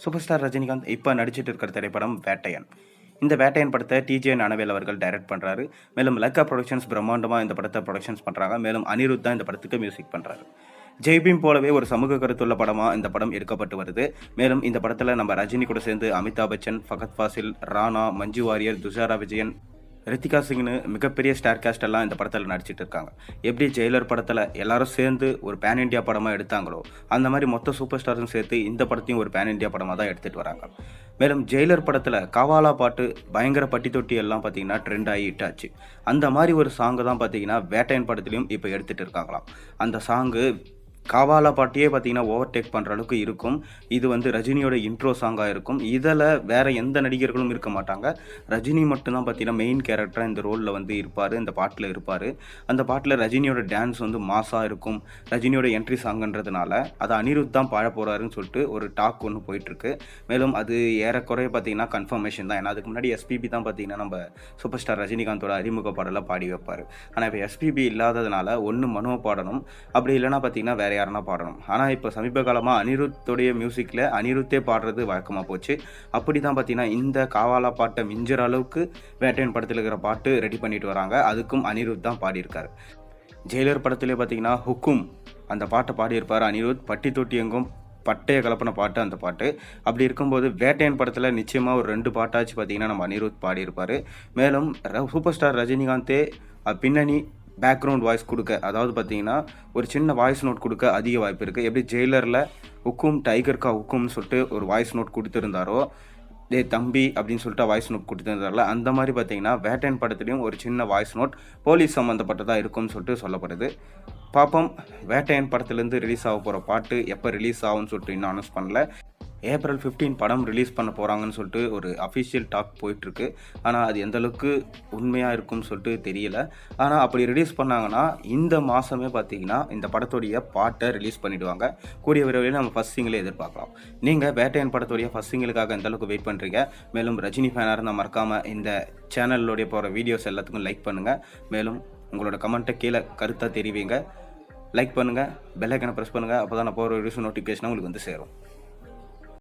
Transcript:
Super star Rajinikanth இப்போ நடிச்சிட்டு இருக்கிற திரைப்படம் வேட்டையன். இந்த வேட்டையன் படத்தை டிஜே ஞானவேல் அவர்கள் டைரக்ட் பண்ணுறாரு. மேலும் லைக்கா ப்ரொடக்ஷன்ஸ் பிரம்மாண்டமாக இந்த படத்தை ப்ரொடக்ஷன்ஸ் பண்ணுறாங்க. மேலும் அனிருத் தான் இந்த படத்துக்கு மியூசிக் பண்ணுறாரு. ஜெய்பீம் போலவே ஒரு சமூக கருத்துள்ள படமாக இந்த படம் எடுக்கப்பட்டு வருது. மேலும் இந்த படத்தில் நம்ம ரஜினி கூட சேர்ந்து அமிதாப் பச்சன், ஃபகத் ஃபாசில், ராணா, மஞ்சு வாரியர், துஷாரா விஜயன், ரித்திகா சிங்னு மிகப்பெரிய ஸ்டார் காஸ்ட் எல்லாம் இந்த படத்தில் நடிச்சிட்டு இருக்காங்க. எப்படி ஜெயிலர் படத்தில் எல்லாரும் சேர்ந்து ஒரு பேன் இண்டியா படமாக எடுத்தாங்களோ அந்த மாதிரி மொத்த சூப்பர் ஸ்டாரும் சேர்த்து இந்த படத்தையும் ஒரு பேன் இண்டியா படமாக தான் எடுத்துகிட்டு வராங்க. மேலும் ஜெயிலர் படத்தில் காவாலா பாட்டு பயங்கர பட்டி தொட்டி எல்லாம் பார்த்தீங்கன்னா ட்ரெண்ட் ஆகி இட்டாச்சு. அந்த மாதிரி ஒரு சாங்கு தான் பார்த்தீங்கன்னா வேட்டையன் படத்துலையும் இப்போ எடுத்துகிட்டு இருக்காங்களாம். அந்த சாங்கு காவாலா பாட்டியே பார்த்தீங்கன்னா ஓவர்டேக் பண்ணுற அளவுக்கு இருக்கும். இது வந்து ரஜினியோட இன்ட்ரோ சாங்காக இருக்கும். இதில் வேறு எந்த நடிகர்களும் இருக்க மாட்டாங்க. ரஜினி மட்டும்தான் பார்த்தீங்கன்னா மெயின் கேரக்டராக இந்த ரோலில் வந்து இருப்பார், இந்த பாட்டில் இருப்பார். அந்த பாட்டில் ரஜினியோட டான்ஸ் வந்து மாஸாக இருக்கும். ரஜினியோட என்ட்ரி சாங்குன்றதுனால அதை அனிருத் தான் பாட போகிறாருன்னு சொல்லிட்டு ஒரு டாக் ஒன்று போயிட்டுருக்கு. மேலும் அது ஏறக்குறைய பார்த்தீங்கன்னா கன்ஃபர்மேஷன் தான். ஏன்னா அதுக்கு முன்னாடி எஸ்பிபி தான் பார்த்தீங்கன்னா நம்ம சூப்பர் ஸ்டார் ரஜினிகாந்தோட அறிமுக பாடலை பாடி வைப்பார். ஆனால் இப்போ எஸ்பிபி இல்லாததுனால ஒன்று மனோ பாடணும், அப்படி இல்லைனா பார்த்தீங்கன்னா வேறு யாருன்னா பாடணும். ஆனால் இப்போ சமீப காலமாக அனிருத்தோடைய மியூசிக்கில் அனிருத்தே பாடுறது வழக்கமாக போச்சு. அப்படி தான் பார்த்தீங்கன்னா இந்த காவாலா பாட்டை மிஞ்சுற அளவுக்கு வேட்டையன் படத்தில் இருக்கிற பாட்டு ரெடி பண்ணிட்டு வராங்க. அதுக்கும் அனிருத் தான் பாடியிருக்காரு. ஜெயிலர் படத்திலே பார்த்தீங்கன்னா ஹுக்கும் அந்த பாட்டை பாடியிருப்பார் அனிருத். பட்டி தொட்டி எங்கும் பட்டைய கலப்பின பாட்டு அந்த பாட்டு. அப்படி இருக்கும்போது வேட்டையன் படத்தில் நிச்சயமாக ஒரு 2 பாட்டாச்சு பார்த்தீங்கன்னா நம்ம அனிருத் பாடியிருப்பார். மேலும் சூப்பர் ஸ்டார் ரஜினிகாந்தே பின்னணி பேக்ரவுண்ட் வாய்ஸ் கொடுக்க, அதாவது பார்த்தீங்கன்னா ஒரு சின்ன வாய்ஸ் நோட் கொடுக்க அதிக வாய்ப்பு இருக்குது. எப்படி ஜெயிலரில் ஹுக்கும் டைகர் கா ஹுக்கும்னு சொல்லிட்டு ஒரு வாய்ஸ் நோட் கொடுத்துருந்தாரோ, டே தம்பி அப்படின்னு சொல்லிட்டு வாய்ஸ் நோட் கொடுத்துருந்தாரில்ல, அந்த மாதிரி பார்த்தீங்கன்னா வேட்டையன் படத்துலையும் ஒரு சின்ன வாய்ஸ் நோட் போலீஸ் சம்மந்தப்பட்டதாக இருக்கும்னு சொல்லிட்டு சொல்லப்படுது. பாப்போம் வேட்டையன் படத்துலேருந்து ரிலீஸ் ஆக போகிற பாட்டு எப்போ ரிலீஸ் ஆகும்னு சொல்லிட்டு இன்னும் அனௌன்ஸ் பண்ணல. ஏப்ரல் 15 படம் ரிலீஸ் பண்ண போகிறாங்கன்னு சொல்லிட்டு ஒரு அஃபிஷியல் டாக் போயிட்டுருக்கு. ஆனால் அது எந்தளவுக்கு உண்மையாக இருக்கும்னு சொல்லிட்டு தெரியல. ஆனால் அப்படி ரிலீஸ் பண்ணாங்கன்னா இந்த மாதமே பார்த்தீங்கன்னா இந்த படத்துடைய பாட்டை ரிலீஸ் பண்ணிவிடுவாங்க. கூடிய விரைவில் நம்ம ஃபஸ்ட் சிங்கிளே எதிர்பார்க்கலாம். நீங்கள் வேட்டையன் படத்துடைய ஃபஸ்ட் சிங்கிளுக்காக எந்தளவுக்கு வெயிட் பண்ணுறீங்க? மேலும் ரஜினி ஃபேனாக இருந்தால் மறக்காமல் இந்த சேனலோடைய போகிற வீடியோஸ் எல்லாத்துக்கும் லைக் பண்ணுங்கள். மேலும் உங்களோட கமெண்ட்டை கீழே கருத்தாக தெரிவிங்க. லைக் பண்ணுங்கள், பெல் ஐக்கனை ப்ரெஸ் பண்ணுங்கள். அப்போ தான் நான் போகிற வீடியோஸ் நோட்டிஃபிகேஷன் உங்களுக்கு வந்து சேரும்.